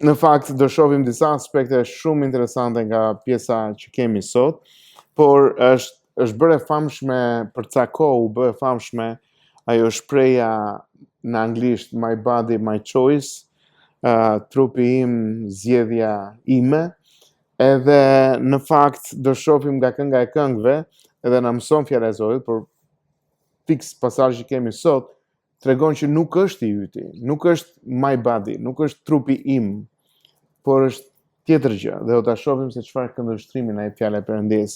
Në fakt do shohim disa aspekte shumë interesante nga pjesa që kemi sot, por është bërë e famshme për ca kohë, u bë e famshme ajo shpreha në anglisht my body, my choice, trupi im, zgjedhja ime, edhe në fakt do shohim nga kënga e këngëve, edhe na mëson fjala e Zotit, por fiks pasazhi që kemi sot tregon që nuk është i yti, nuk është my body, nuk është trupi im, por është tjetër gjë, dhe do ta shohim se çfarë këndvështrimi na jep fjala e Perëndis.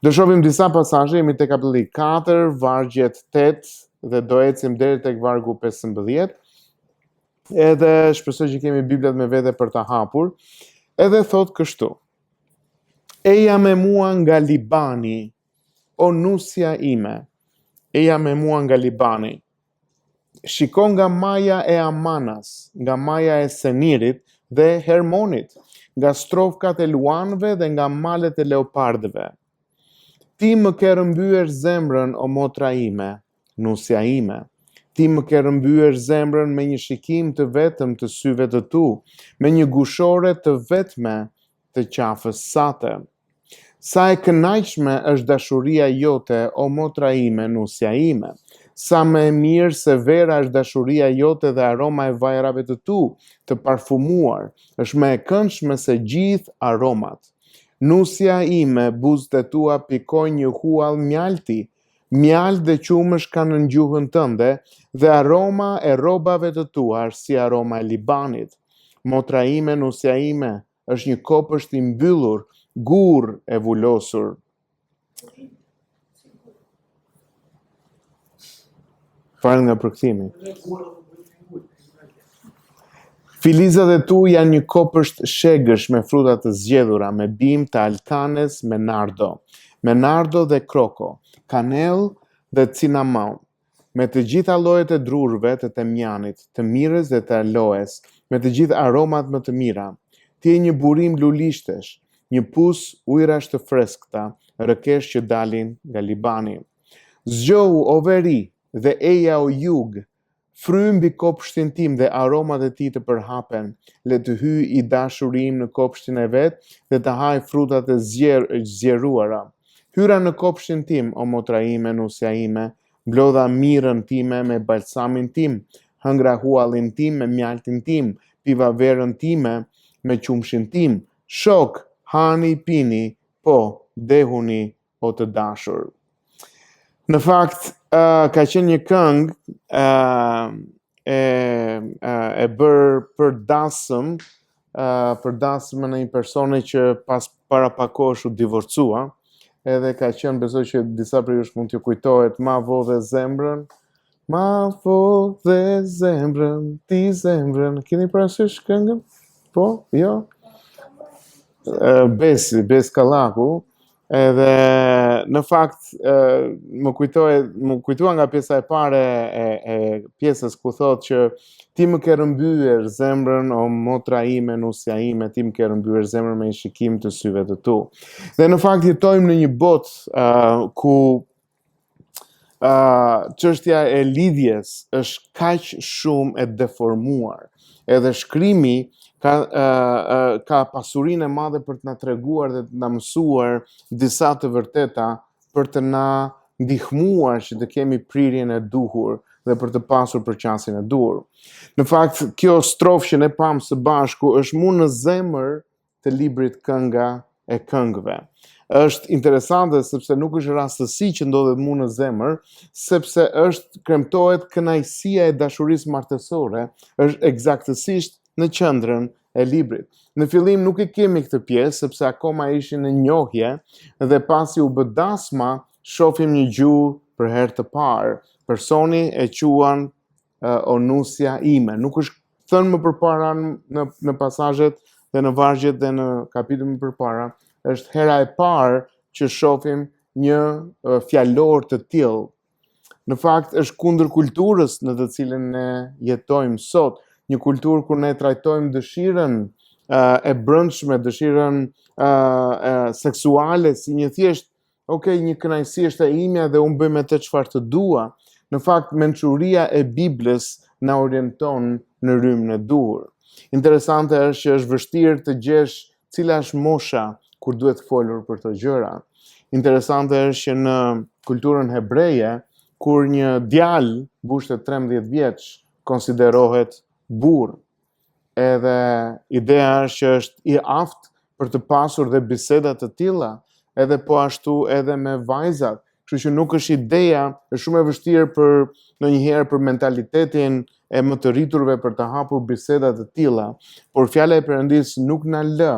Do shohim disa pasazhe, jemi tek kapitulli 4, vargjet 8 dhe do ecim deri tek vargu 15. Edhe shpresoj që kemi Biblat me vete për ta hapur. Edhe thot kështu: Eja me mua nga Libani, o nusja ime. Eja me mua nga Libani. Shikon nga maja e Amanas, nga maja e Senirit dhe Hermonit, nga strofkat e luanëve dhe nga malet e leopardëve. Ti më ke rëmbyer zemrën, o motra ime, nusja ime. Ti më ke rëmbyer zemrën me një shikim të vetëm të syve të tu, me një gushore të vetme të qafës sate. Sa e kënaqshme është dashuria jote, o motra ime, nusja ime. Sa më e mirë se vera është dashuria jote dhe aroma e vajrave të tu, të parfumuar, është më e këndshme se gjithë aromat. Nusja ime, buzët e tua pikojnë një huall mjalti, mjalt dhe qumësh kanë në gjuhën tënde, dhe aroma e rrobave të tua është si aroma e Libanit. Motra ime, nusja ime, është një kopësht i mbyllur, gur e vulosur. Farë nga përkthimi. Filizat e tu janë një kopësht shegësh me fruta të zgjedhura, me bimë të alkanes, me nardo dhe kroko, kanel dhe cinamon, me të gjitha llojet e drurve të temjanit, të mirës dhe të aloes, me të gjitha aromat më të mira. Ti je një burim lulishtesh, një pus ujrash të freskëta, rëkesh që dalin nga Libani. Zgjohu o veri dhe eja o jug, fry mbi kopshtin tim dhe aromat e tij të përhapen, le të hyj i dashurim në kopshtin e vet dhe të haj frutat e zgjeruara. Hyra në kopshtin tim, o motra ime, nusja ime, mblodha mirën time me balsamin tim, hëngra huallin tim me mjaltin tim, piva verën time me qumshin tim. Shok, hani, pini, po, dehuni o të dashur. Në fakt, ka qenë një këngë e bërë për dasëm në një personi që para pak kohësh u divorcua, edhe ka qenë, besoj që disa prej jush mund t'ju kujtohet, ma vo dhe zemrën, ti zemrën. Keni parasysh këngën? Po, jo? Bes Kallaku. Edhe në fakt më kujtua nga pjesa e parë e pjesës ku thotë që ti më ke rëmbyer zemrën, o motra ime, nusja ime, ti më ke rëmbyer zemrën me një shikim të syve të tu. Dhe në fakt jetojmë në një botë ku çështja e lidhjes është kaq shumë e deformuar. Edhe shkrimi ka pasurinë e madhe për të na treguar dhe të na mësuar disa të vërteta për të na ndihmuar që të kemi prirjen e duhur dhe për të pasur përqasjen e duhur. Në fakt, kjo strofë që ne pam së bashku është mu në zemër të librit Kënga e Këngëve. Është interesante sepse nuk është rastësi që ndodhet mu në zemër, sepse kremtohet kënaqësia e dashurisë martësore, është eksaktësisht në qendrën e librit. Në fillim nuk e kemi këtë pjesë, sepse akoma ishin në njohje, dhe pasi u bë dasma, shohim një gjuhë për herë të parë. Personi e quan o nusja ime. Nuk është thënë më përpara në pasazhet dhe në vargjet dhe në kapitullin më përpara. Është hera e parë që shohim një fjalor të tillë. Në fakt është kundër kulturës në të cilën ne jetojmë sot. Një kulturë kur ne trajtojmë dëshirën e brendshme, dëshirën seksuale si një thjesht, një kënaqësi është e imja dhe unë bëj me të çfarë të dua. Në fakt, mençuria e Biblës na orienton në rrymën e duhur. Interesante është që është vështirë të gjesh cila është mosha kur duhet folur për këto gjëra. Interesante është që në kulturën hebreje, kur një djalë bushte 13 vjeç konsiderohet burr. Edhe ideja është që është i aftë për të pasur dhe biseda të tilla, edhe po ashtu edhe me vajzat. Kështu që nuk është ideja, është shumë e vështirë për ndonjëherë për mentalitetin e më të rriturve për të hapur biseda të tilla, por fjala e Perëndis nuk na lë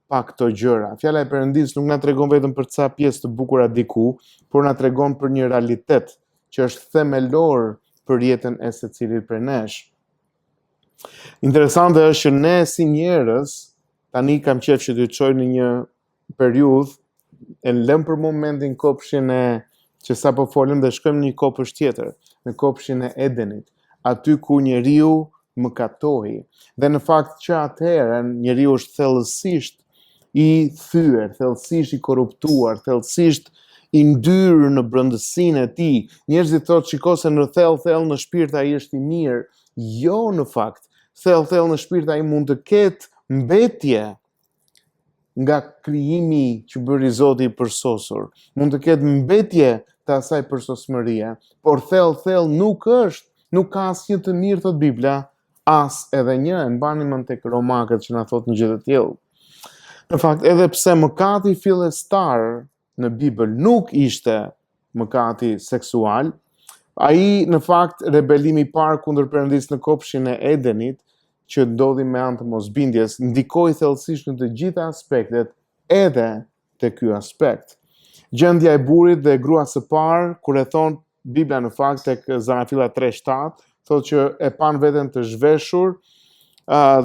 pa këto gjëra. Fjala e Perëndis nuk na tregon vetëm për ca pjesë të bukura diku, por na tregon për një realitet që është themelor për jetën e secilit prej nesh. Interesante është që ne si njerëz, tani kam qejf që të çoj në një periudhë, e lëm për momentin kopshin e që sa po folëm dhe shkojmë në një kopësh tjetër, në kopshin e Edenit, aty ku njeriu mëkatoi. Dhe në fakt që atëherë njeriu është thellësisht i thyer, thellësisht i korruptuar, thellësisht i ndyrë në brëndësinë e tij. Njerëzit thotë shiko se në thellë në shpirt ai është i mirë. Jo, në fakt, thellë në shpirt ai mund të ketë mbetje nga krijimi që bëri Zoti i përsosur. Mund të ketë mbetje të asaj përsosmërie, por thellë nuk është, nuk ka asnjë të mirë, thot Bibla, as edhe një. Mbani mend tek Romakët që na thot një gjë të tillë. Në fakt, edhe pse mëkati fillestar në Bibël nuk ishte mëkati seksual, ai në fakt rebelimi i parë kundër Perëndis në kopshin e Edenit, që ndodhi me anë të mosbindjes, ndikoi thellësisht në të gjitha aspektet, edhe te ky aspekt. Gjendja e burrit dhe gruas së parë, kur e thon Bibla në fakt tek Zanafilla 3:7, thotë që e pan veten të zhveshur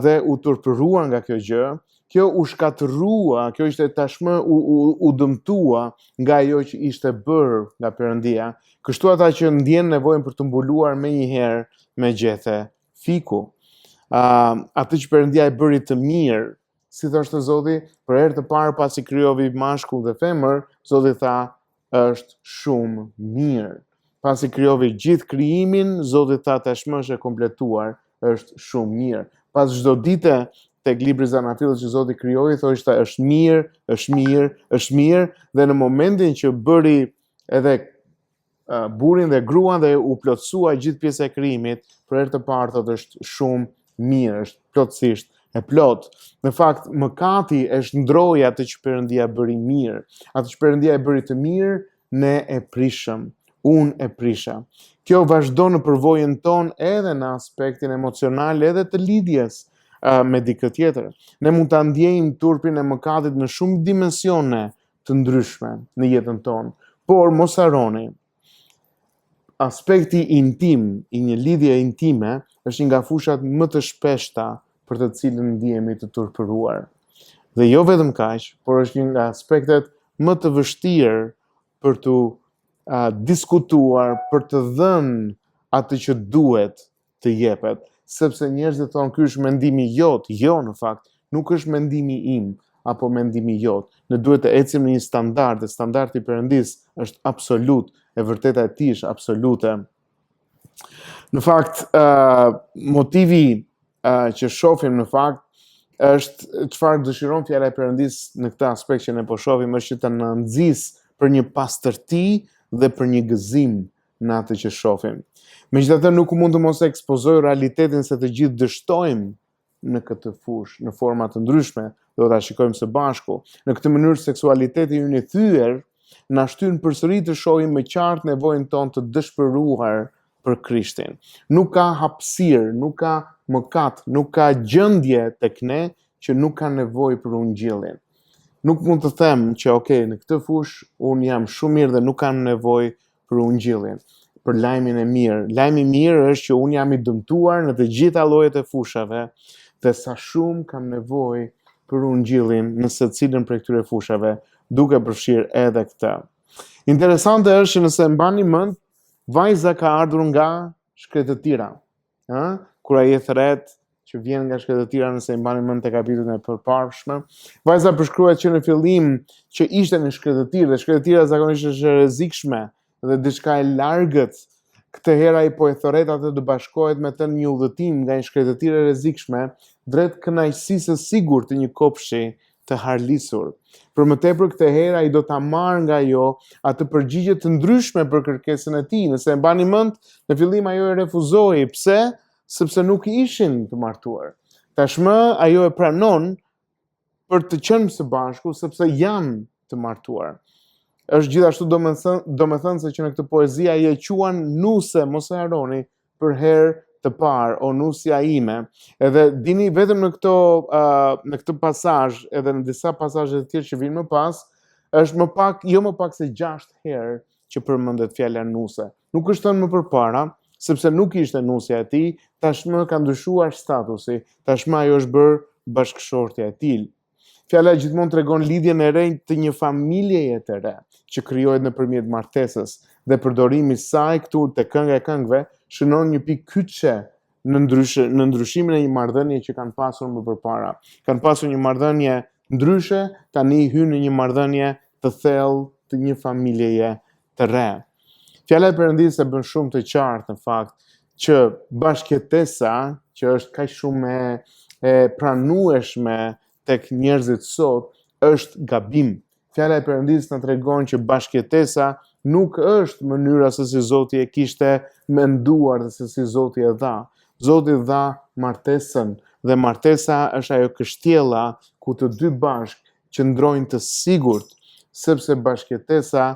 dhe u turpëruar nga kjo gjë. Kjo u shkatërrua, kjo ishte tashmë u dëmtua nga ajo që ishte bërë nga Perëndia. Kështu ata që ndjen nevojën për të mbuluar menjëherë me gjethe fiku. Atë që Perëndia e bëri të mirë, si thoshte Zoti, për herë të parë pasi krijovi mashkull dhe femër, Zoti tha, është shumë mirë. Pasi krijovi gjithë krijimin, Zoti tha tashmë është e kompletuar, është shumë mirë. Pas çdo dite tek libri i Zanafillit që Zoti krijoi, thoshte është mirë, është mirë, është mirë, dhe në momentin që bëri edhe burrin dhe gruan dhe u plotësua gjithë pjesa e krijimit, për herë të parë thotë është shumë mirë, është plotësisht e plot. Në fakt, mëkati e shndroi atë që Perëndia bëri mirë. Atë që Perëndia e bëri të mirë, ne e prishëm. Unë e prisha. Kjo vazhdo në përvojën tonë edhe në aspektin emocional, edhe të lidhjes me dikë tjetër. Ne mund ta ndjejmë turpin e mëkatit në shumë dimensione të ndryshme në jetën tonë, por mos harroni, aspekti intim i një lidhje intime është një nga fushat më të shpeshta për të cilën ndihemi të turpëruar. Dhe jo vetëm kaq, por është një nga aspektet më të vështirë për të diskutuar, për të dhënë atë që duhet të jepet, sepse njerëzit thonë ky është mendimi jot. Jo, në fakt, nuk është mendimi im apo mendimi jot. Ne duhet të ecim në një standard, dhe standardi i Perëndis është absolut, e vërteta e tij është absolute. Në fakt, motivi që shohim në fakt është çfarë dëshiron fjala e Perëndis në këtë aspekt që ne po shohim, është që të na nxjisë për një pastërti dhe për një gëzim në atë që shohim. Megjithatë nuk mund të mos ekspozoj realitetin se të gjithë dështojmë në këtë fushë, në forma të ndryshme, do ta shikojmë së bashku. Në këtë mënyrë seksualiteti ynë i thyer na shtyn përsëri të shohim më qartë nevojën tonë të dëshpëruar për Krishtin. Nuk ka hapësirë, nuk ka mëkat, nuk ka gjendje tek ne që nuk ka nevojë për ungjillin. Nuk mund të them që në këtë fushë unë jam shumë mirë dhe nuk kam nevojë për ungjillin, për lajmin e mirë. Lajmi i mirë është që unë jam i dëmtuar në të gjitha llojet e fushave dhe sa shumë kam nevojë për ungjillin në secilën prej këtyre fushave, duke përfshirë edhe këtë. Interesante është që nëse mbani mend, vajza ka ardhur nga shkretëtira. Kur ai e thret që vjen nga shkretëtira, nëse i mbani mend te kapitullin e përparshëm, vajza përshkruhet që në fillim që ishte në shkretëtirë, dhe shkretëtira zakonisht është rrezikshme dhe diçka e largët. Këtë herë ai po e thret atë të bashkohet me të një udhëtim nga një shkretëtirë e rrezikshme drejt kënaqësisë së sigurt të një kopshi të harlisur. Për më tepër këtë herë ai do ta marrë nga ajo atë përgjigje të ndryshme për kërkesën e tij. Nëse e mbani mend, në fillim ajo e refuzoi. Pse? Sepse nuk ishin të martuar. Tashmë ajo e pranon për të qenë së bashku sepse janë të martuar. Është gjithashtu domethënë se që në këtë poezi ai e quan nuse, mos e harroni, për herë të parë, o nusja ime. Edhe dini vetëm në këtë pasazh, edhe në disa pasazhe të tjerë që vinë më pas, është jo më pak se 6 herë që përmendet fjala nuse. Nuk është thënë më përpara, sepse nuk ishte nusja e tij, tashmë ka ndryshuar statusi, tashmë ajo është bërë bashkëshortja e tij. Fjala gjithmonë tregon lidhjen e re të një familjeje të re, që krijohet nëpërmjet martesës, dhe përdorimi i saj këtu te kënga e këngëve shënon një pikë kyçe në ndryshimin e një marrëdhënie që kanë pasur më përpara. Kanë pasur një marrëdhënie ndryshe, tani hyn në një marrëdhënie të thellë të një familjeje të re. Fjala e Perëndisë e bën shumë të qartë në fakt që bashkëtesa, që është kaq shumë e pranueshme tek njerëzit sot, është gabim. Fjala e Perëndisë na tregon që bashkëtesa nuk është mënyra se si Zoti e kishte menduar dhe se si Zoti e dha. Zoti dha martesën dhe martesa është ajo kështjella ku të dy bashk qëndrojnë të sigurt, sepse bashkëtesa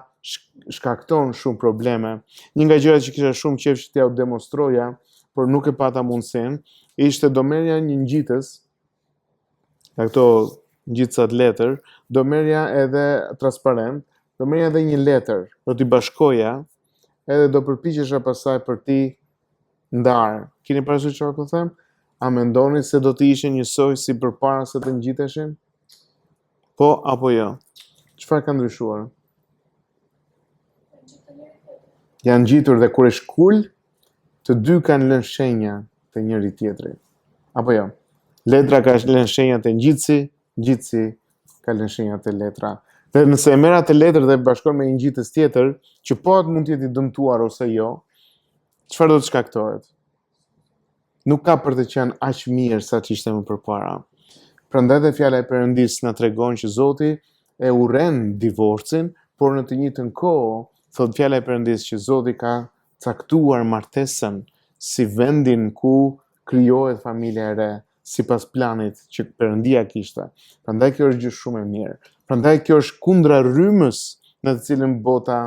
shkakton shumë probleme. Një nga gjërat që kisha shumë qejf që t'ja u demonstroja, por nuk e pata mundësinë, ishte do merrja një ngjitës, nga këto ngjitësat letër, do merrja edhe transparent, do merrja edhe një letër, do t'i bashkoja, edhe do përpiqesha pasaj për ti ndarë. Keni parasysh çfarë po them? A mendoni se do të ishin njësoj si përpara se të ngjiteshin? Po apo jo? Çfarë ka ndryshuar? Janë ngjitur dhe kur është kul, të dy kanë lënë shenja të njëri tjetrit. Apo jo? Letra ka lënë shenja të ngjitësi, ngjitësi ka lënë shenja të letra. Dhe nëse e merr atë letër dhe e bashkon me një ngjitës tjetër, që po atë mund të jetë i dëmtuar ose jo, çfarë do të shkaktohet? Nuk ka për të qenë aq mirë sa që ishte më përpara. Prandaj dhe fjala e Perëndisë na tregon që Zoti e urren divorcin, por në të njëjtën kohë thot fjala e Perëndisë që Zoti ka caktuar martesën si vendin ku krijohet familja e re, sipas planit që Perëndia kishte. Prandaj kjo është gjë shumë e mirë. Prandaj kjo është kundra rrymës në të cilën bota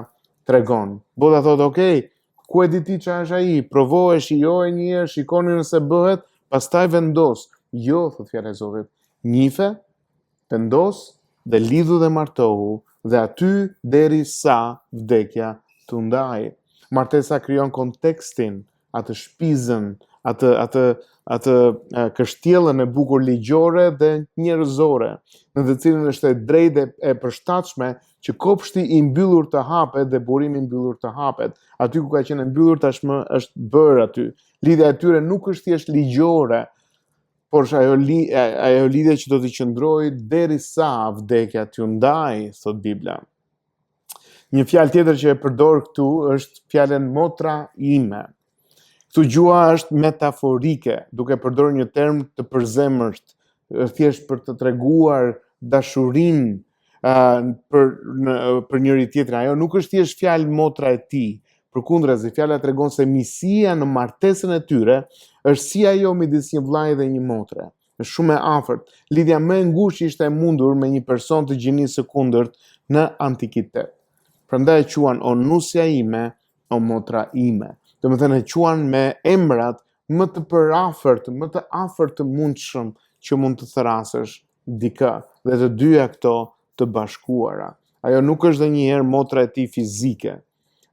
tregon. Bota thot, "Okej, ku e di ti çfarë është ai? Provoje, shijoje një herë, shikoni nëse bëhet, pastaj vendos." Jo, thot fjala e Zotit. Njife, vendos dhe lidhu dhe martohu, dhe aty derisa vdekja t'u ndajë. Martesa krijon kontekstin, atë shpizën, atë kështjellën e bukur ligjore dhe njerëzore, në të cilën është e drejtë e përshtatshme që kopshti i mbyllur të hapet dhe burimi i mbyllur të hapet. Aty ku ka qenë mbyllur tashmë është bërë aty. Lidhja e tyre nuk është thjesht ligjore, por ajo lidhje që do të qëndrojë derisa vdekja t'ju ndajë, thot Bibla. Një fjalë tjetër që e përdor këtu është fjalën motra ime. Këtu gjua është metaforike, duke përdorur një term të përzemërt, thjesht për të treguar dashurinë për njëri tjetrin. Ajo nuk është thjesht fjalë motra e tij. Përkundrazi, fjala tregon se misia në martesën e tyre është si ajo midis një vllai dhe një motre. Është shumë e afërt. Lidhja më e ngushtë ishte e mundur me një person të gjinisë së kundërt në antikitet. Prandaj e quan o nusja ime, o motra ime. Do të thënë e quan me emrat më të përafërt, më të afërt të mundshëm që mund të thrasësh dikë, dhe të dyja këto të bashkuara. Ajo nuk është dhe njëherë motra e tij fizike,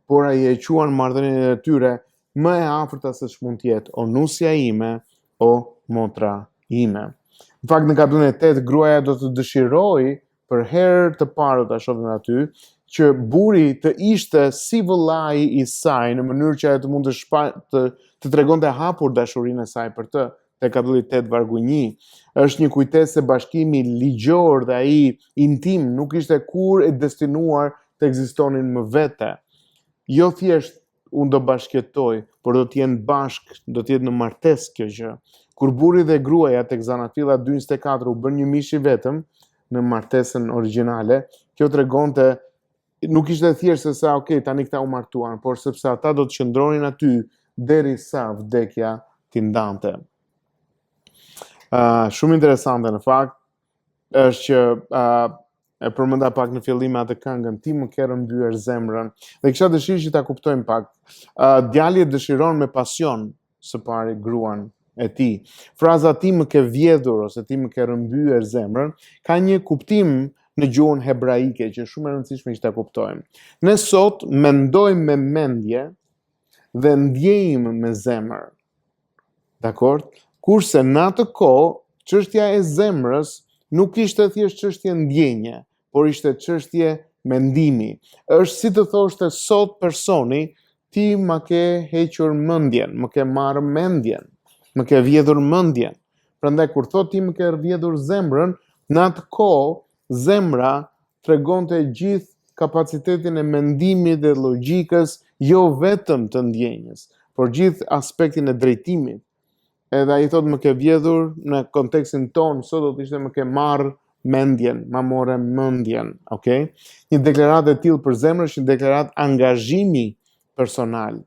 por ai e quan marrëdhënien e tyre më e afërta se ç'mund të jetë, o nusja ime, o motra ime. Në fakt në kapitullin e 8 gruaja do të dëshirojë për herë të parë ta shohim aty që buri të ishte si vëllai i saj, në mënyrë që ajo të mund të tregonte hapur dashurinë e saj për të. Te kapitulli 8 vargu 1 është një kujtesë se bashkimi ligjor dhe ai intim nuk ishte kur e destinuar të ekzistonin më vete. Jo thjesht unë do bashkëtoj, por do të jenë bashk, do të jetë në martesë kjo gjë. Kur burri dhe gruaja tek Zanafilla 2:24 u bën një mish i vetëm në martesën origjinale, kjo tregonte nuk ishte thjesht se sa okay, tani këta u martuan, por sepse ata do të qëndronin aty derisa vdekja t'i ndante. Shumë interesante në fakt është që e përmenda pak në fillim atë këngën Ti më ke rrëmbyer zemrën, dhe kisha dëshirë që ta kuptojmë pak. Djali dëshiron me pasion së pari gruan e tij. Fraza ti më ke vjedhur ose ti më ke rrëmbyer zemrën ka një kuptim në gjuhën hebraike që shumë e rëndësishme që ta kuptojmë. Ne sot mendojmë me mendje dhe ndjejmë me zemër. Dakor? Kurse në atë kohë çështja e zemrës nuk ishte thjesht çështje ndjenje, por ishte çështje mendimi. Është si të thoshte sot personi, ti më ke hequr mendjen, më ke marrë mendjen, më ke vjedhur mendjen. Prandaj kur thot ti më ke vjedhur zemrën, në atë kohë zemra tregonte gjithë kapacitetin e mendimit dhe logjikës, jo vetëm të ndjenjës, por gjithë aspektin e drejtimit. Edhe ai thot më ke vjedhur në kontekstin ton, sot do të ishte më ke marrë mendjen, ma more mendjen, okay? Një deklaratë e tillë për zemrën është një deklaratë angazhimi personal.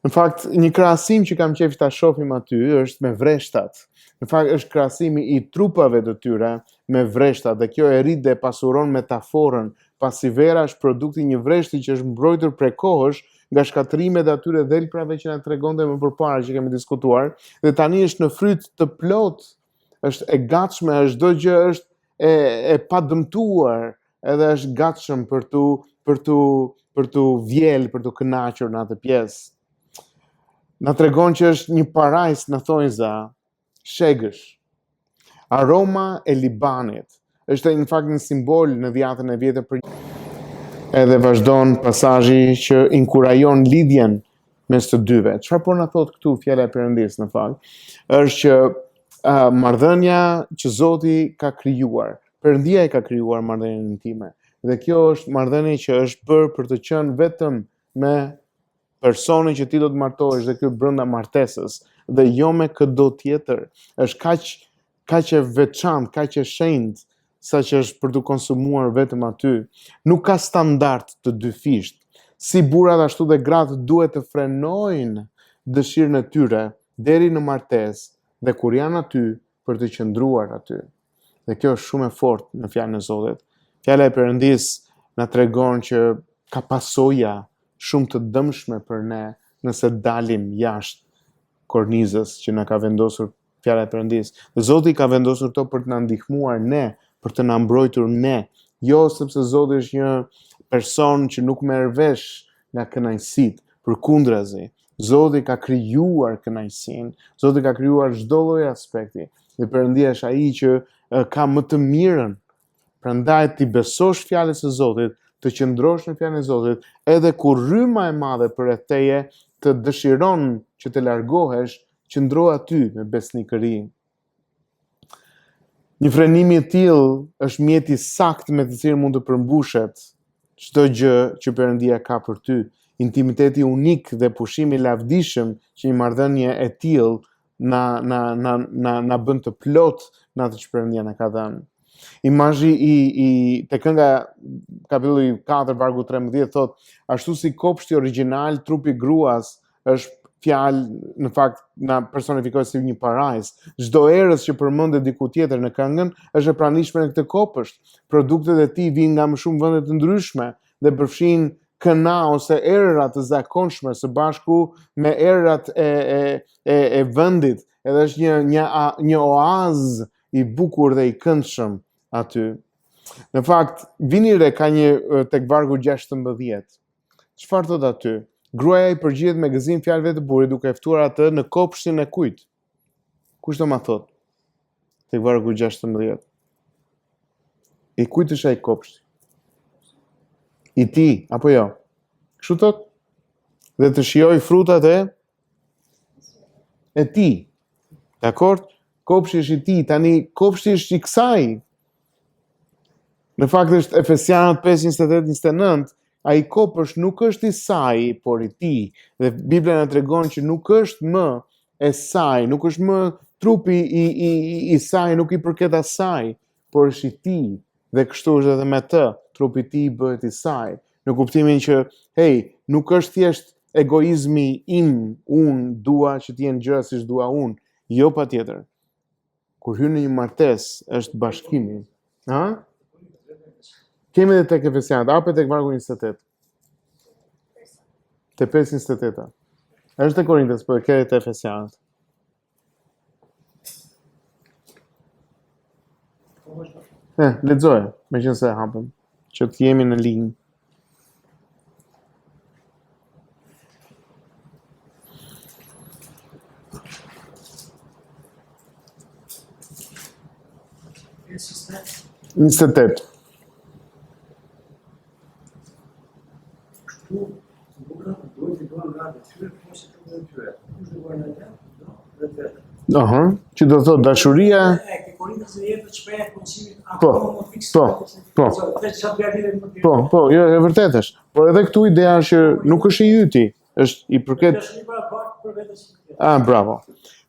Në fakt, një krahasim që kam qejf ta shohim aty është me vreshtat. Në fakt, është krahasimi i trupave të tyre me vreshtat, dhe kjo e rrit dhe pasuron metaforën, pasi vera është produkti një vreshti që është mbrojtur prej kohësh nga shkatrimet e atyre dhelprave që na tregonte më përpara që kemi diskutuar, dhe tani është në fryt të plot, është e gatshme, është çdo gjë është e padëmtuar, edhe është gatshëm për tu vjel, për tu kënaqur në atë pjesë. Na tregon që është një parajs në thonjza shegësh. Aroma e Libanit është në fakt një simbol në dhjetën e vjetër për edhe vazhdon pasazhi që inkurajon lidhjen mes të dyve. Çfarë po na thot këtu fjala e Perëndis në fakt? Është që marrëdhënia që Zoti ka krijuar, Perëndia e ka krijuar marrëdhënien intime. Dhe kjo është marrëdhënie që është bërë për të qenë vetëm me personin që ti do të martohesh dhe ky brenda martesës, dhe jo me çdo tjetër. Është kaq e veçantë, kaq e shenjtë, sa që është për të konsumuar vetëm aty. Nuk ka standard të dyfisht. Si burrat ashtu dhe gratë duhet të frenojnë dëshirën e tyre deri në martesë, dhe kur janë aty për të qëndruar aty. Dhe kjo është shumë e fortë në fjalën e Zotit. Fjala e Perëndis na tregon që ka pasoja shumë të dëmshme për ne nëse dalim jashtë kornizës që na ka vendosur fjala e Perëndis. Dhe Zoti ka vendosur këto për të na ndihmuar ne, për të na mbrojtur ne, jo sepse Zoti është një person që nuk merr vesh nga kënaqësitë, përkundrazi. Zoti ka krijuar kënaqësinë, Zoti ka krijuar çdo lloj aspekti, dhe Perëndia është ai që ka më të mirën. Prandaj ti besosh fjalës së Zotit, të qëndrosh në fjalën e Zotit, edhe kur rryma e madhe përreth teje të dëshiron që të largohesh, qëndro aty me besnikëri. Një frenim i tillë është mjeti sakt me të cilin mund të përmbushet çdo gjë që Perëndia ka për ty. Intimiteti unik dhe pushimi lavdishëm që një marrëdhënie e tillë na bën të plot në atë që Perëndia na ka dhënë. Imazhi te kënga kapitulli 4 vargu 13 thot, ashtu si kopshti origjinal, trupi gruas është fjalë, në fakt na personifikoi si një parajs. Çdo erës që përmendet diku tjetër në këngën është e pranishme në këtë kopësht. Produktet e tij vijnë nga më shumë vende të ndryshme dhe përfshin këna ose erëra të zakonshme së bashku me erërat e vendit. Edhe është një oazë i bukur dhe i këndshëm aty. Në fakt, vini re ka një tek vargu 16. Çfarë thot aty? Gruaja i përgjigjet me gëzim fjalëve të burrit duke e ftuar atë në kopshtin e kujt? Kush do ma thot? Tek vargu 16. I kujt është ai kopshti? I tij apo jo? Kështu thot? Dhe të shijoj frutat e tij. Dakor? Kopshti është i tij, tani kopshti është i kësaj. Në fakt është Efesianët 5:28-29. Ai kopësht nuk është i saj, por i tij. Dhe Bibla na tregon që nuk është më e saj, nuk është më trupi i saj, nuk i përket asaj, por është i tij. Dhe kështu është edhe me të, trupi i tij bëhet i saj. Në kuptimin që, nuk është thjesht egoizmi im, unë dua që të jenë gjëra siç dua unë. Jo, patjetër. Kur hyn në një martesë, është bashkimi. Ha? Kemi edhe tek Efesianët, apo tek vargu 28. Te 5:28. Është te Korintës, por ke te Efesianët. Lexoje, meqense e hapëm, që të jemi në linjë. Instatet. Që do thot dashuria. Po, jo, e vërtet është. Por edhe këtu ideja është që nuk është i yti, është i përket. Bravo.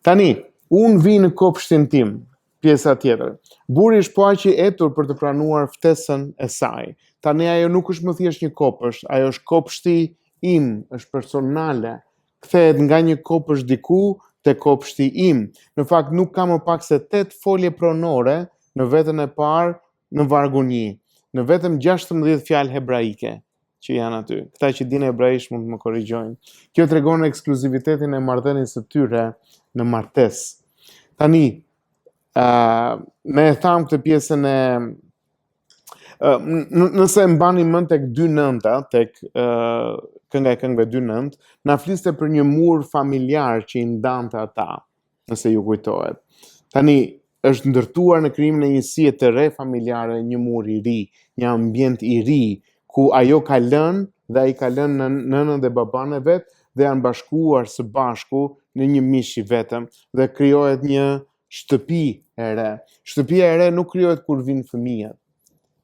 Tani, unë vi në kopshtin tim, pjesa tjetër. Burri është po aq i etur për të pranuar ftesën e saj. Tani ajo nuk është më thjesht një kopësht, ajo është kopshti im, është personale. Kthehet nga një kopësht diku te kopshti im. Në fakt nuk ka më pak se 8 folje pronore në vetën e parë në vargun 1. Në vetëm 16 fjalë hebraike që janë aty. Këta që dinë hebraisht mund të më korrigjojnë. Kjo tregon ekskluzivitetin e marrëdhënies së tyre në martesë. Tani, ne e tham këtë pjesën e nëse mbani mend tek 2:9, tek kënga e këngëve 2:9, na fliste për një mur familjar që i ndante ata, nëse ju kujtohet. Tani, është ndërtuar në krijimin e një sije të re familjare, një mur i ri, një ambient i ri, ku ajo ka lënë dhe ai ka lënë nënën dhe baban e vet dhe janë bashkuar së bashku në një mish i vetëm dhe krijohet një shtëpi e re. Shtëpia e re nuk krijohet kur vinë fëmijët.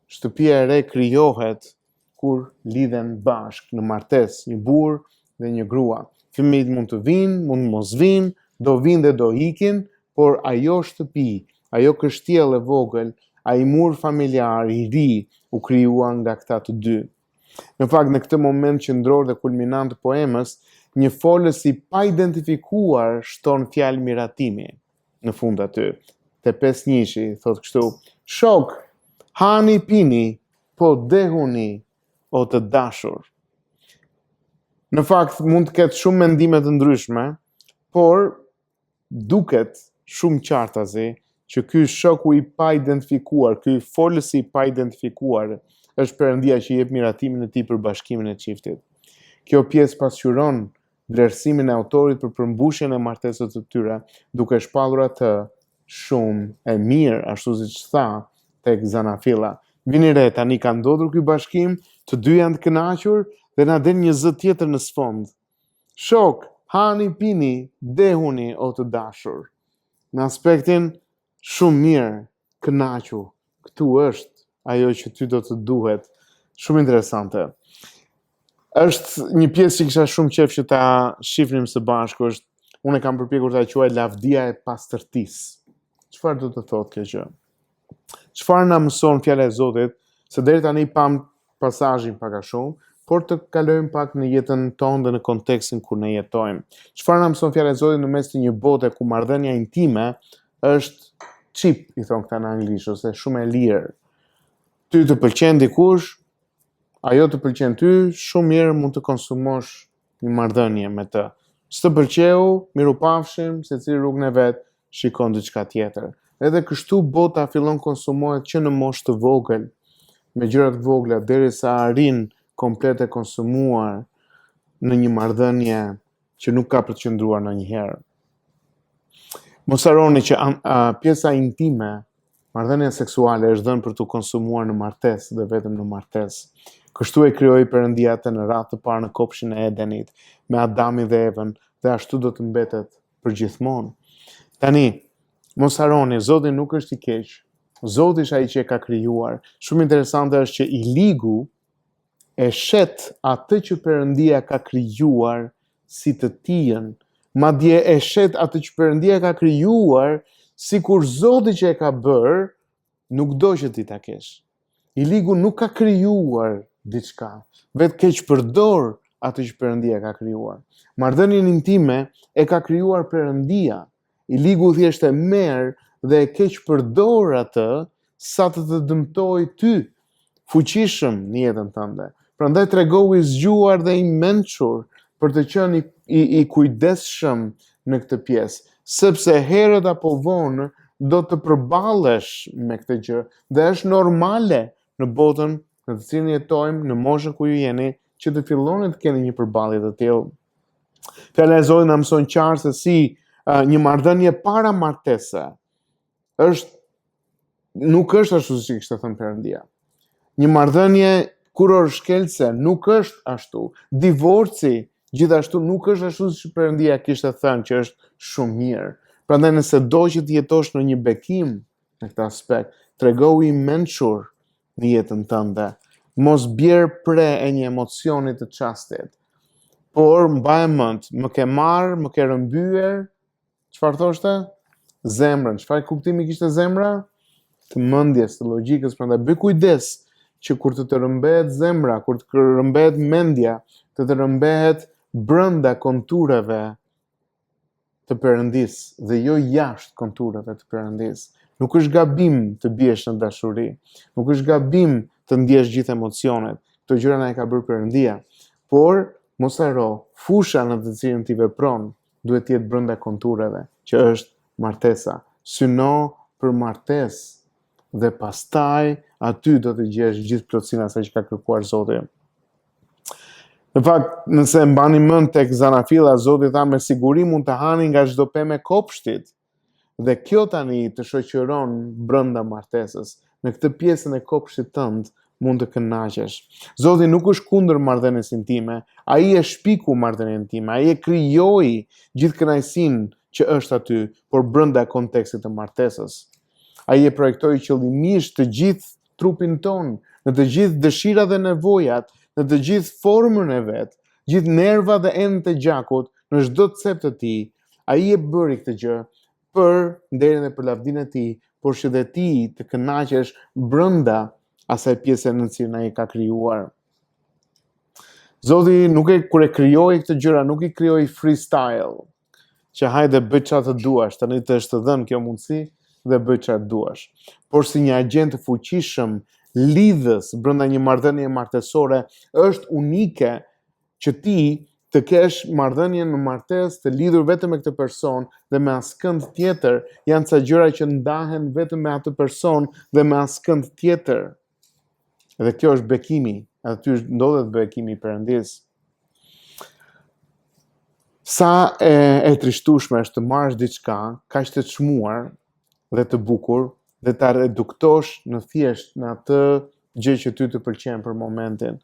Shtëpia e re krijohet kur lidhen bashk në martesë, një burr dhe një grua. Fëmijët mund të vinë, mund mos vinë, do vinë dhe do ikin, por ajo shtëpi, ajo kështjell e vogël, ai mur familjar i ri u krijua nga këta të dy. Në fakt, në këtë moment qendror dhe kulminant të poemës, një folës i pa identifikuar shton fjalë miratimi në fund aty. Te 5:1 thot kështu: "Shok, hani pini, po dehuni o të dashur." Në fakt, mund të ketë shumë mendime të ndryshme, por duket shumë qartazi që ky shoku i pa identifikuar, ky folësi i pa identifikuar, është Perëndia që jep miratimin e tij për bashkimin e çiftit. Kjo pjesë pasqyron vlerësimin e autorit për përmbushjen e martesës së tyre, duke shpallur atë shumë e mirë, ashtu siç tha tek Zanafilla. Vini re, tani ka ndodhur ky bashkim, të dy janë të kënaqur dhe na del një zë tjetër në sfond. Shok, hani, pini, dehuni o të dashur. Në aspektin shumë mirë, kënaqu. Këtu është ajo që ty do të duhet. Shumë interesante. Është një pjesë që kisha shumë qejf që ta shihnim së bashku, është unë kam përpjekur ta quaj lavdia e pastërtisë. Çfarë do të thotë kjo gjë? Çfarë na mëson fjala e Zotit? Se deri tani pam pasazhin pak a shumë, por të kalojmë pak në jetën tonë dhe në kontekstin ku ne jetojmë. Çfarë na mëson fjala e Zotit në mes të një bote ku marrëdhënia intime është cheap, i thon këta në anglisht, ose shumë e lirë. Ty të pëlqen dikush, ajo të pëlqen ty, shumë mirë mund të konsumosh një marrëdhënie me të. S'të pëlqeu, mirupafshim, secili rrugën e vet, shikon diçka tjetër. Edhe kështu bota fillon konsumohet që në moshë të vogël, me gjëra të vogla, derisa arrin komplet e konsumuar në një marrëdhënie që nuk ka për të qëndruar ndonjëherë. Mos harroni që pjesa intime, marrëdhënia seksuale është dhënë për të konsumuar në martesë dhe vetëm në martesë. Kështu e krijoi Perëndia atë në radhë të parë në kopshin e Edenit, me Adamin dhe Evën, dhe ashtu do të mbetet përgjithmonë. Tani, mos harroni, Zoti nuk është i keq. Zoti është ai që e ka krijuar. Shumë interesante është që i ligu e shet atë që Perëndia ka krijuar si të tijën madje e shet atë që Perëndia ka krijuar, sikur Zoti që e ka bërë, nuk do që ti ta kesh. I ligu nuk ka krijuar diçka, vetë keq përdor atë që Perëndia ka krijuar. Marrëdhënien intime e ka krijuar Perëndia. I ligu thjesht e merr dhe e keq përdor atë sa të dëmtoj ty fuqishëm në jetën tënde. Prandaj tregohu i zgjuar dhe i mençur për të qenë i kujdesshëm në këtë pjesë, sepse herët apo vonë do të përballesh me këtë gjë dhe është normale në botën në të cilën jetojmë, në moshën ku ju jeni, që të filloni të keni një përballje të tillë. Fjala e Zotit na mëson qartë se si një marrëdhënie para martese nuk është ashtu siç kishte thënë Perëndia. Një marrëdhënie kurorshkelce nuk është ashtu. Divorci gjithashtu nuk është ashtu siç Perëndia kishte thënë që është shumë mirë. Prandaj nëse do që të jetosh në një bekim në këtë aspekt, tregohu i mençur në jetën tënde. Mos bjerë pre e një emocioni të çastit. Por mbaj mend, më ke marrë, më ke rëmbyer, çfarë thoshte? Zemrën. Çfarë kuptimi kishte zemra? Të mendjes, të logjikës, prandaj bëj kujdes që kur të rëmbehet zemra, kur të rëmbehet mendja, të rëmbehet brenda kontureve të Perëndisë dhe jo jashtë kontureve të Perëndisë. Nuk është gabim të biesh në dashuri. Nuk është gabim të ndjesh gjithë emocionet. Këto gjëra na e ka bërë Perëndia. Por mos haro, fusha në të cilën ti vepron duhet të jetë brenda kontureve, që është martesa. Syno për martesë dhe pastaj aty do të gjesh gjithë plotësinë asaj që ka kërkuar Zoti. Në fakt, nëse mbani mend tek Zanafilla, Zoti tha me siguri mund të hani nga çdo pemë e kopshtit. Dhe kjo tani të shoqëron brenda martesës. Në këtë pjesën e kopshtit tënd mund të kënaqesh. Zoti nuk është kundër marrëdhënies intime, ai e shpiku marrëdhënien intime, ai e krijoi gjithë kënaqësinë që është aty, por brenda kontekstit të martesës. Ai e projektoi qëllimisht të gjithë trupin ton, në të gjithë dëshirat dhe nevojat, në të gjithë formën e vet, gjithë nervat dhe enët e gjakut, në çdo cep të tij. Ai e bëri këtë gjë për nderin dhe për lavdinë e tij, por që dhe ti të kënaqesh brenda asaj pjese në cilën ai ka krijuar. Zoti kur e krijoi këtë gjëra, nuk i krijoi freestyle, që hajde bëj çfarë të duash, tani të është të dhënë kjo mundësi dhe bëj çfarë duash. Por si një agent të fuqishëm, lidhës brenda një marrëdhënie martesore, është unike që ti të kesh marrëdhënie në martesë të lidhur vetëm me këtë person dhe me askënd tjetër. Janë ca gjëra që ndahen vetëm me atë person dhe me askënd tjetër. Dhe kjo është bekimi, aty ndodhet bekimi i Perëndisë. Sa e trishtueshme është të marrësh diçka kaq të çmuar dhe të bukur dhe ta reduktosh në thjesht në atë gjë që ty të pëlqen për momentin.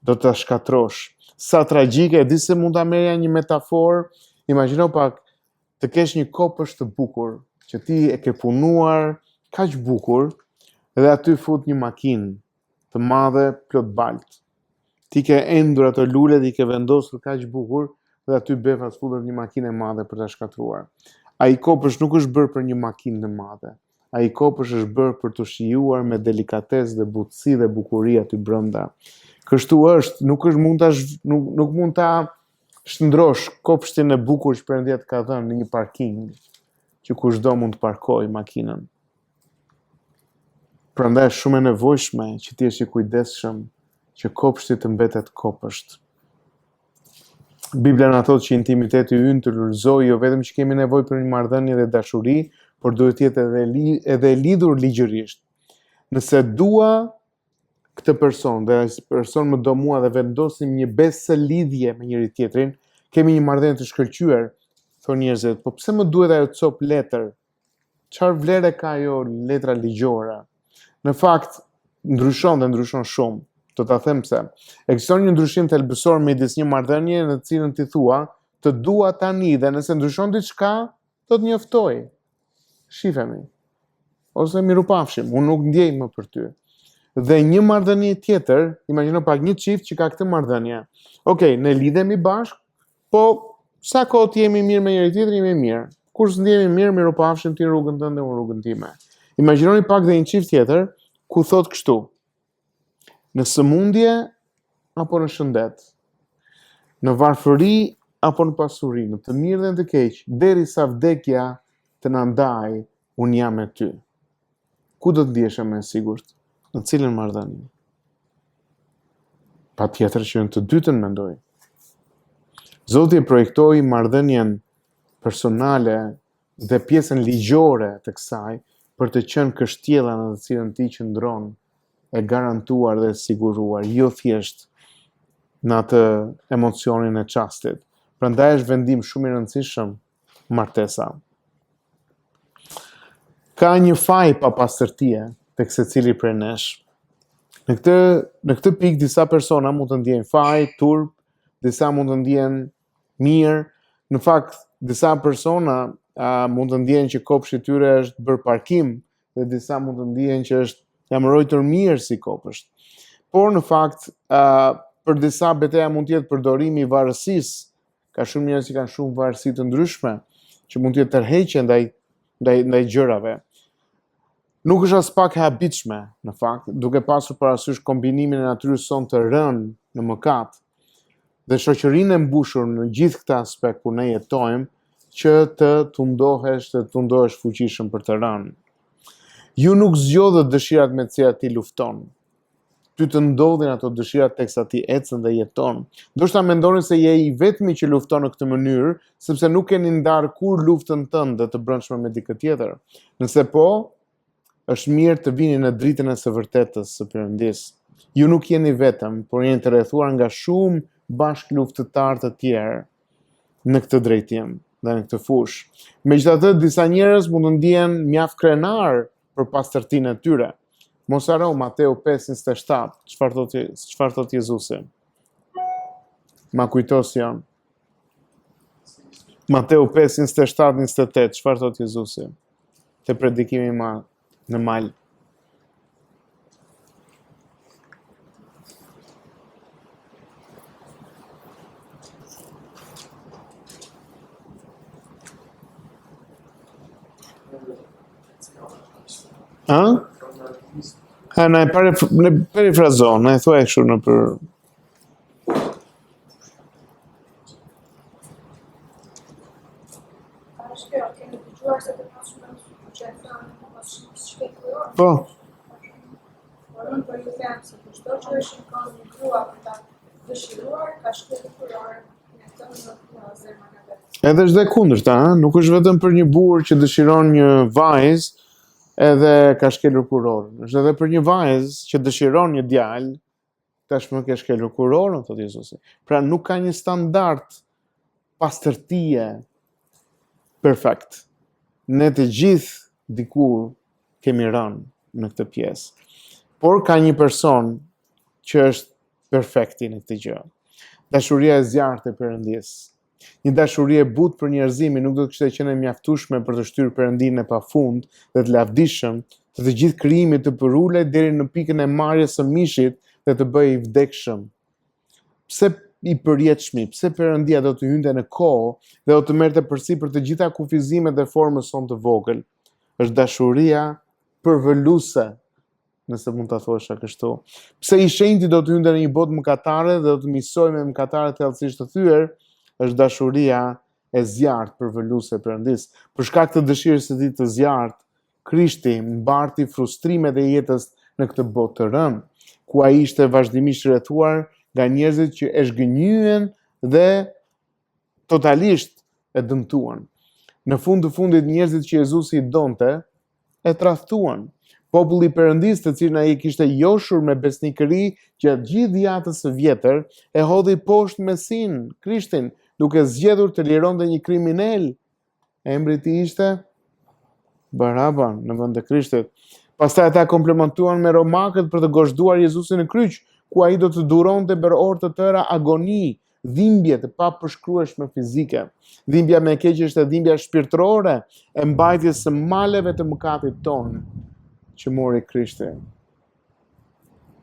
Do ta shkatrosh. Sa tragjike, e di se mund ta merrja një metaforë, imagjino pak të kesh një kopësht të bukur që ti e ke punuar kaq bukur dhe aty fut një makinë të madhe plot balt. Ti ke endur ato lulet, i ke vendosur kaq bukur dhe aty befas futet një makinë e madhe për ta shkatruar. Ai kopësht nuk është bërë për një makinë të madhe. Ai kopësht është bërë për të shijuar me delikatesë dhe butësi dhe bukuri aty brenda. Kështu është, nuk mund ta shndrosh kopshtin e bukur që Perëndia të ka dhënë në një parking, që kushdo mund të parkojë makinën. Prandaj është shumë e nevojshme që ti jesh i kujdesshëm që kopshti të mbetet kopësht. Bibla na thotë që intimiteti ynë të ulëzojë jo vetëm që kemi nevojë për një marrëdhënie dhe dashuri, por duhet të jetë edhe lidhur ligjërisht. Nëse dua këtë person dhe ai person më do mua dhe vendosim një besë lidhje me njëri tjetrin, kemi një marrëdhënie të shkëlqyer, thonë njerëzit, po pse më duhet ajo cop letër? Çfarë vlere ka ajo letra ligjore? Në fakt, ndryshon shumë. Do ta them pse. Ekziston një ndryshim thelbësor midis një marrëdhënie në të cilën ti thua, të dua tani dhe nëse ndryshon diçka, do të njoftoj. Shifemi. Ose mirupafshim, unë nuk ndjej më për ty. Dhe një marrëdhënie tjetër, imagjino pak një çift që ka këtë marrëdhënie. Okej, ne lidhemi bashkë, po Sa kohë të jemi mirë me njëri tjetrin, jemi mirë. Kur s'ndjemi mirë, miropafshim ti rrugën tënde, unë rrugën time. Imagjinoni pak dhe një çift tjetër ku thot kështu: në sëmundje apo në shëndet, në varfëri apo në pasuri, në të mirë dhe në të keq, derisa vdekja të na ndajë, unë jam me ty. Ku do të ndjeshe më sigurt? Në cilën marrëdhënie? Patjetër që në të dytën mendoj. Zoti e projektoi marrëdhënien personale dhe pjesën ligjore të kësaj për të qenë kështjella në të cilën ti qëndron e garantuar dhe siguruar, jo thjesht në atë emocionin e çastit. Prandaj është vendim shumë i rëndësishëm martesa. Ka një faj pa pastërtie tek secili prej nesh. Në këtë pikë disa persona mund të ndjejnë faj, turp, disa mund të ndjejnë mirë. Në fakt, disa persona mund të ndjejnë që kopshti i tyre është bërë parkim dhe disa mund të ndjejnë që është jam mbrojtur mirë si kopësht. Por në fakt, për disa betejë mund të jetë përdorimi i varësisë. Ka shumë njerëz që kanë shumë varësi të ndryshme që mund të jetë tërheqje ndaj gjërave. Nuk është as pak e habitshme, në fakt, duke pasur parasysh kombinimin e natyrës sonë të rënë në mëkat dhe shoqërinë e mbushur në gjithë këtë aspekt ku ne jetojmë, që të tundohesh fuqishëm për të rënë. Ju nuk zgjodhët dëshirat me të cilat ti lufton. Ty të ndodhin ato dëshirat teksa ti ecën dhe jeton. Ndoshta mendoni se je i vetmi që lufton në këtë mënyrë, sepse nuk keni ndarë kur luftën tënde të brendshme me dikë tjetër. Nëse po, është mirë të vini në dritën e së vërtetës së Perëndis. Ju nuk jeni vetëm, por jeni të rrethuar nga shumë bashkëluftëtar të tjerë në këtë drejtim dhe në këtë fushë. Megjithatë, disa njerëz mund të ndjehen mjaft krenar për pastërtinë e tyre. Mos haro Mateu 5:27, çfarë thot Jezusi? Ma kujtos janë. Mateu 5:27-28, çfarë thot Jezusi? Te predikimi në mal. Ne perifrazon, ne thuaj kështu në për... Po. Unë për ju them se për çdo që është ka një grua për ta dëshiruar, ka shkelur kurorën në zemrën e vet. Edhe është dhe kundërta, nuk është vetëm për një burr që dëshiron një vajzë, edhe ka shkelur kurorën. Është edhe për një vajzë që dëshiron një djalë, tashmë ka shkelur kurorën, thotë Jezusi. Pra nuk ka një standard pastërtie perfekt. Ne të gjithë dikur kemi rënë në këtë pjesë. Por ka një person që është perfekti në këtë gjë. Dashuria e zjarrtë e Perëndis. Një dashuri e butë për njerëzimin nuk do të kishte qenë mjaftueshme për të shtyrë Perëndin në pafund dhe të lavdishëm të gjithë krijimit të përulej deri në pikën e marrjes së mishit dhe të bëjë i vdekshëm. Pse i përjetshmi, pse Perëndia do të hynte në kohë dhe do të merrte përsipër të gjitha kufizimet dhe formës sonë të vogël? Është dashuria përvoluese, nëse mund ta thosha kështu. Pse i shenjti do të hynte në një botë mëkatare dhe do të misojë me mëkatarët e thellësisht të thyer? Është dashuria e zjarrt përvoluese e Perëndis. Për shkak të dëshirës së tij të zjarrt, Krishti mbarti frustrimet e jetës në këtë botë të rënë, ku ai ishte vazhdimisht rrethuar nga njerëzit që e zhgënjyen dhe totalisht e dëmtuan. Në fund të fundit njerëzit që Jezusi i donte e tradhtuan. Populli i Perëndis, të cilin ai kishte joshur me besnikëri gjatë gjithë jetës së vjetër, e hodhi poshtë Mesin, Krishtin, duke zgjedhur të lironte një kriminal. Emri i tij ishte Baraba në vend të Krishtit. Pastaj ata komplementuan me romakët për të gozhduar Jezusin në kryq, ku ai do të duronte për orë të tëra agoni, dhimbje të papërshkrueshme fizike. Dhimbja më e keqe është dhimbja shpirtërore e mbajtjes së maleve të mëkatit ton që mori Krishti.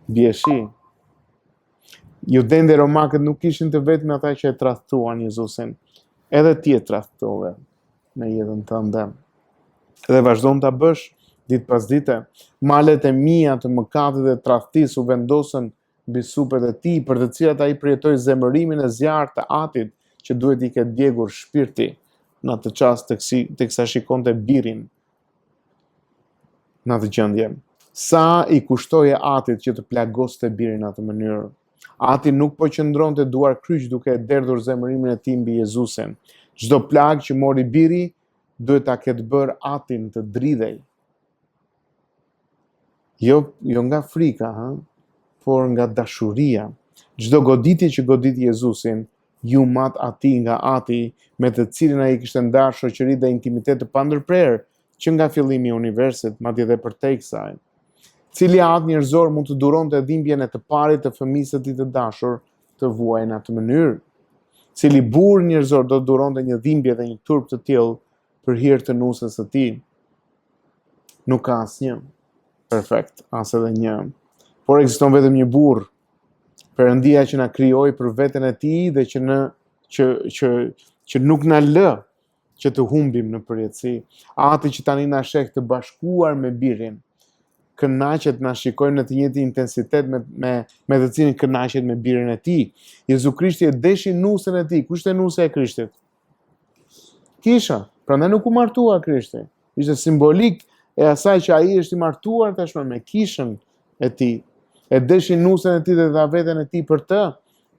Bjeshi. Judejnë dhe romakët nuk ishin të vetëm ata që e tradhtuan Jezusin. edhe ti e tradhtove në jetën tënde. Dhe vazhdon ta bësh ditë pas dite. Malet e mia të mëkatit dhe tradhtisë u vendosën mbi supet e tij, për të cilat ai përjetoi zemërimin e zjarrt të Atit, që duhet i ketë djegur shpirti në atë çast teksa shikonte birin në atë gjendje. Sa i kushtoi Atit që të plagoste birin në atë mënyrë. Ati nuk po qëndronte duar kryq duke derdhur zemërimin e tij mbi Jezusin. Çdo plag që mori biri duhet ta ketë bërë Atin të dridhej. Jo nga frika, por nga dashuria. Çdo goditje që goditi Jezusin, ju mat atij nga Ati, me të cilin ai kishte ndarë shoqëri dhe intimitet të pandërprerë, që nga fillimi i universit, madje edhe përtej kësaj. Cili atë njerëzor mund të duronte dhimbjen e të parit të fëmisë të tij të dashur të vuajë në atë mënyrë? Cili burr njerëzor do të duronte një dhimbje dhe një turp të tillë për hir të nusës së tij? Nuk ka asnjë. Perfekt, as edhe një. Por ekziston vetëm një burr, Perëndia që na krijoi për veten e tij dhe që nuk na lë që të humbim në përjetësi. Ati që tani na sheh të bashkuar me birin, kënaqet na shikojmë në të njëjtin intensitet me të cilin kënaqet me birin e tij. Jezu Krishti e deshi nusën e tij. Kush ishte nusa e Krishtit? Kisha. Prandaj nuk u martua Krishti. Ishte simbolik e asaj që ai është i martuar tashmë me kishën e tij. E deshi nusën e tij dhe dha veten e tij për të.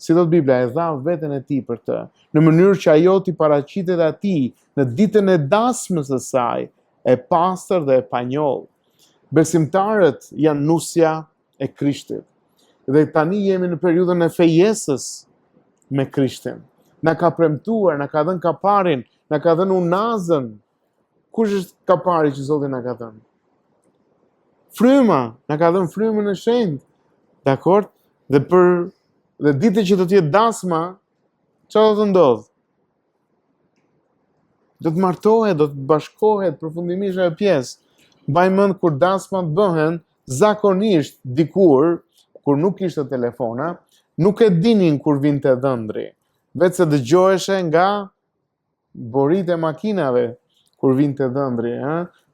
Si thot Bibla, e dha veten e tij për të, në mënyrë që ajo t'i paraqitet atij në ditën e dasmës së saj, e pastër dhe e panjoll. Besimtarët janë nusja e Krishtit. Dhe tani jemi në periudhën e fejesës me Krishtin. Na ka premtuar, na ka dhënë kaparin, na ka dhënë unazën. Kush është kapari që Zoti na ka dhënë? Fryma, na ka dhënë frymën e shenjtë. Dakor? Dhe ditë që do të jetë dasma, çfarë do të ndodh? Do të martohet, do të bashkohet përfundimisht ajo pjesë. Mbaj mend kur dasmat bëhen, zakonisht dikur, kur nuk kishte telefona, nuk e dinin kur vinte dhëndri. Vetë se dëgjoheshe nga borit e makinave kur vinte dhëndri,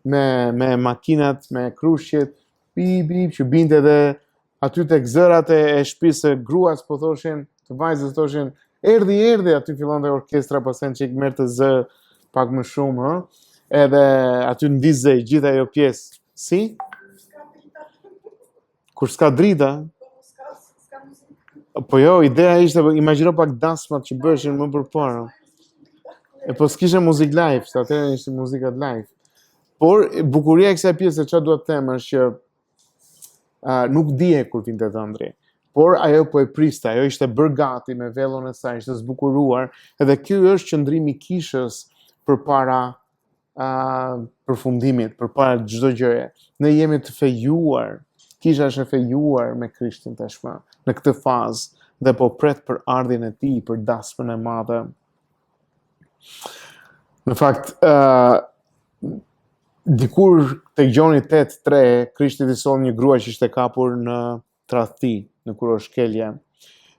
me makinat, me krushqet, që binte dhe aty tek zërat e shtëpisë së gruas, po thoshin, të vajzës thoshin, erdhi, aty fillon dhe orkestra pasen që i merrte zë pak më shumë, edhe aty ndizej gjithë ajo pjesë. Si? Kur s'ka drita? Po jo, ideja ishte, imagjino pak dasmat që bëshin më përpara. E po s'kishe muzik live, se atëherë ishte muzikat live. Por bukuria e kësaj pjese çfarë dua të them është që nuk dije kur vinte dhëndri, por ajo po e priste, ajo ishte bërë gati me vellon e saj, ishte zbukuruar, edhe ky është qëndrimi i kishës përpara përfundimit, përpara çdo gjëje. Ne jemi të fejuar, kisha është e fejuar me Krishtin tashmë, në këtë fazë, dhe po pret për ardhin e tij, për dasmën e madhe. Në fakt, dikur tek Gjoni 8:3, Krishti i solli një grua që ishte kapur në tradhti, në kuroshkelje.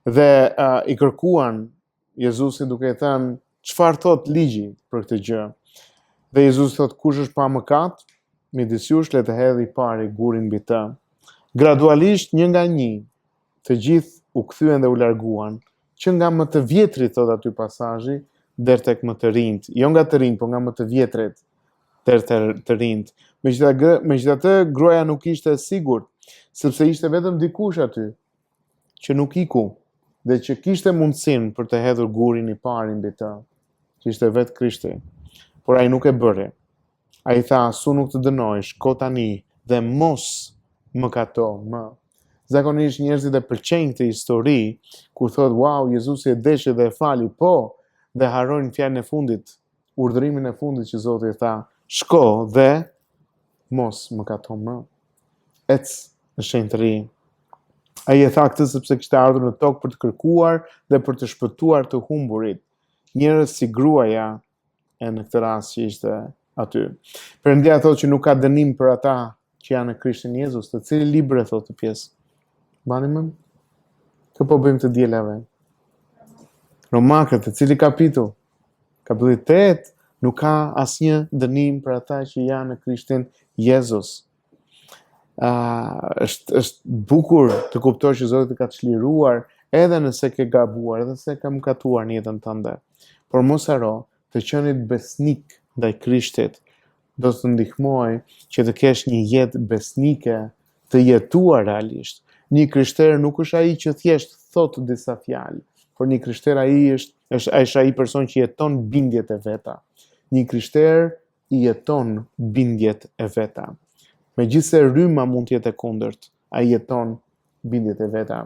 Dhe i kërkuan Jezusi duke i thënë, çfarë thot ligji për këtë gjë? Dhe Jezusi thot, kush është pa mëkat, midis jush le të hedhë i pari gurin mbi të. Gradualisht, një nga një, të gjithë u kthyen dhe u larguan, që nga më të vjetrit, thot aty pasazhi, deri tek më të rinjt. Jo nga të rinjt, por nga më të vjetrit deri të rinjt. Megjithatë, gruaja nuk ishte e sigurt, sepse ishte vetëm dikush aty që nuk iku dhe që kishte mundësinë për të hedhur gurin i parë mbi të, që ishte vetë Krishti. Por ai nuk e bëri. Ai tha, "Su nuk të dënoj, shko tani dhe mos mëkato më." Zakonisht njerëzit e pëlqejnë këtë histori kur thotë, "Wow, Jezusi e deshi dhe e fali", po, dhe harrojnë fjalën e fundit, urdhërimin e fundit që Zoti i tha, "Shko dhe mos mëkato më." Ec në shenjtëri. Ai e tha këtë sepse kishte ardhur në tokë për të kërkuar dhe për të shpëtuar të humburit. Njerëz si gruaja e në këtë rast që ishte aty. Perëndia thotë që nuk ka dënim për ata që janë në Krishtin Jezus. Të cili libër e thotë të pjesë? Bani mend? Kë po bëjmë të dielave? Romakët, të cili kapitull? Kapitullin 8 nuk ka asnjë dënim për ata që janë në Krishtin Jezus. Është bukur të kuptosh që Zoti të ka çliruar edhe nëse ke gabuar, edhe nëse ka mëkatuar në jetën tënde. Por mos haro të qenit besnik ndaj Krishtit do të ndihmoj që të kesh një jetë besnike të jetuar realisht. Një krishter nuk është ai që thjesht thot disa fjalë, por një krishter është ai person që jeton bindjet e veta. Një krishter i jeton bindjet e veta. Megjithse rryma mund të jetë e kundërt, ai jeton bindjet e veta.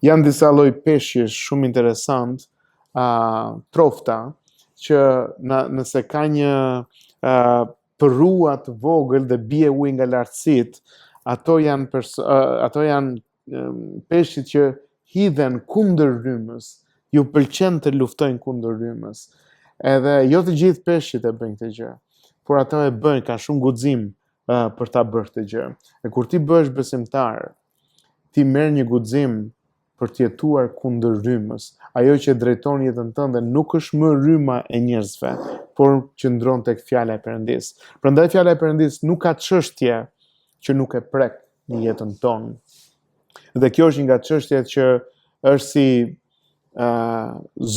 Janë disa lloj peshqish shumë interesant, trofta, që nëse ka një përrua të vogël dhe bie ujë nga lartësitë, ato janë peshqit që hidhen kundër rrymës. Ju pëlqen të luftojnë kundër rrymës. Edhe jo të gjithë peshqit e bëjnë këtë gjë, por ato e bëjnë, ka shumë guxim për ta bërë këtë gjë. E kur ti bëhesh besimtar, ti merr një guxim për të jetuar kundër rrymës. Ajo që drejton jetën tënde nuk është më rryma e njerëzve, por qëndron tek fjala e Perëndis. Prandaj fjala e Perëndis nuk ka çështje që nuk e prek në jetën tonë. Dhe kjo është një nga çështjet që është si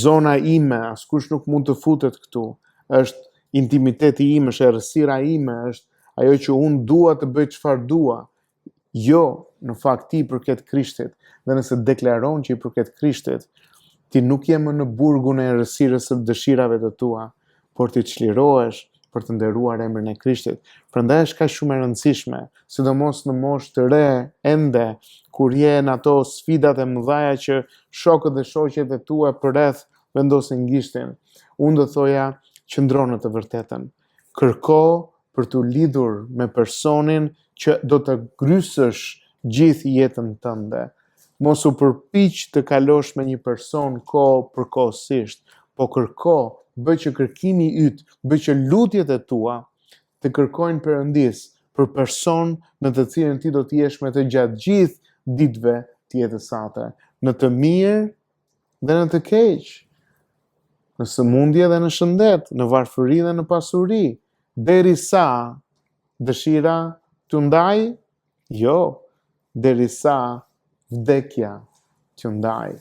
zona ime, askush nuk mund të futet këtu. Është intimiteti im, është errësira ime, është ajo që unë dua të bëj çfarë dua. Jo, në fakt ti i përket Krishtit. Dhe nëse deklaron që i përket Krishtit, ti nuk je më në burgun e errësirës së dëshirave të tua, por ti çlirohesh për të nderuar emrin e Krishtit. Prandaj është kaq shumë e rëndësishme, sidomos në moshë të re, ende kur je në ato sfidat e mëdha që shokët dhe shoqjet e tua përreth vendosin gishtin. Unë do thoja, qëndro në të vërtetën. Kërko për të lidhur me personin që do të grysësh gjithë jetën tënde. Mos u përpiq të kalosh me një person kohë përkohësisht, po kërko, bëj që kërkimi yt, bëj që lutjet e tua të kërkojnë Perëndis për person në të cilin ti do të jesh me të gjatë gjithë ditëve të jetës sate, në të mirë dhe në të keq, në sëmundje dhe në shëndet, në varfëri dhe në pasuri, derisa dëshira të ndaj, jo, derisa vdekja të ndaj.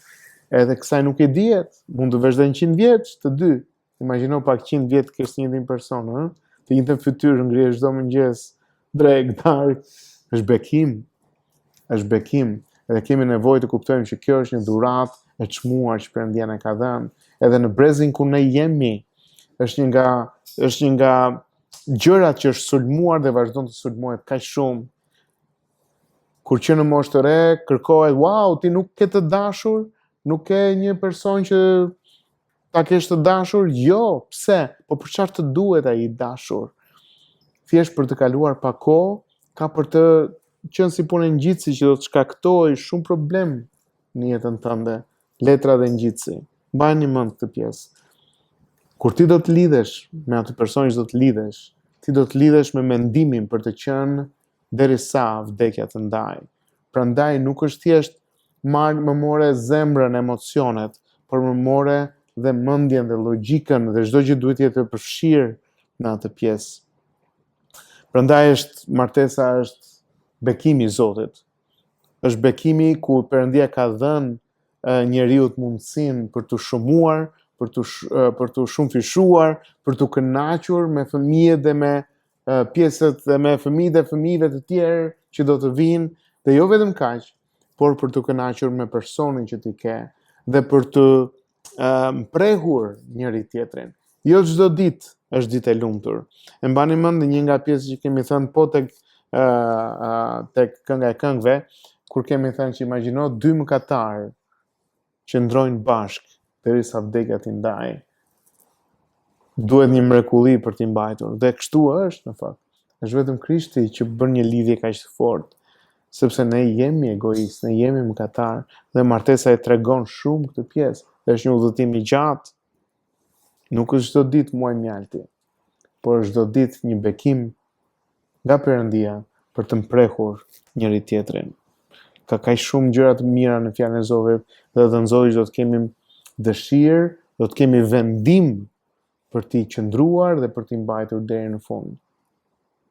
Edhe kësaj nuk e dihet, mund të vazhdojnë 100 vjeç, të dy. Imagjino pak 100 vjet kesh një njëjtin person, të njëjtën fytyrë ngrihesh çdo mëngjes, drek, darkë, është bekim. Është bekim. Edhe kemi nevojë të kuptojmë që kjo është një dhuratë e çmuar që Perëndia na ka dhënë. Edhe në brezin ku ne jemi, është një nga gjërat që është sulmuar dhe vazhdon të sulmohet kaq shumë. Kur që në moshë të re, kërkohet, wow, ti nuk ke të dashur, nuk ke një person që ta kesh të dashur? Jo, pse? Po për çfarë të duhet ai i dashur? Thjesht për të kaluar pak kohë, ka për të qenë si punë ngjitsi që do të shkaktojë shumë problem në jetën tënde, letra dhe ngjitsi. Mbani mend këtë pjesë. Kur ti do të lidhesh me atë person që do të lidhesh, ti do të lidhesh me mendimin për të qenë derisa vdekja të ndaj. Prandaj nuk është thjesht më more zemrën, emocionet, por më more dhe mendjen dhe logjikën dhe çdo gjë duhet jetë e përfshirë në atë pjesë. Prandaj martesa është bekimi i Zotit. Është bekimi ku Perëndia ka dhënë njeriu mundësinë për të shëmuar, për të shumëfishuar, për të kënaqur me fëmijët dhe me pjesët dhe me fëmijët dhe fëmijëve të tjerë që do të vinë, dhe jo vetëm kaq, por për të kënaqur me personin që ti ke dhe për të prehur njëri tjetrin. Jo çdo ditë është ditë e lumtur. E mbani mend një nga pjesët që kemi thënë po tek kënga e këngëve, kur kemi thënë që imagjino dy mëkatarë që ndrojnë bashkë derisa vdekja t'i ndajë. Duhet një mrekulli për t'i mbajtur. Dhe kështu është në fakt. Është vetëm Krishti që bën një lidhje kaq të fortë, sepse ne jemi egoist, ne jemi mëkatar, dhe martesa e tregon shumë këtë pjesë. Është një udhëtim i gjatë. Nuk është çdo ditë muaj mjalti, por është çdo ditë një bekim nga Perëndia për të mprehur njëri tjetrin. Ka kaq shumë gjëra të mira në fjalën e Zotit, dhe të nxojë do të kemi dëshirë, do të kemi vendim për t'i qëndruar dhe për t'i mbajtur deri në fund.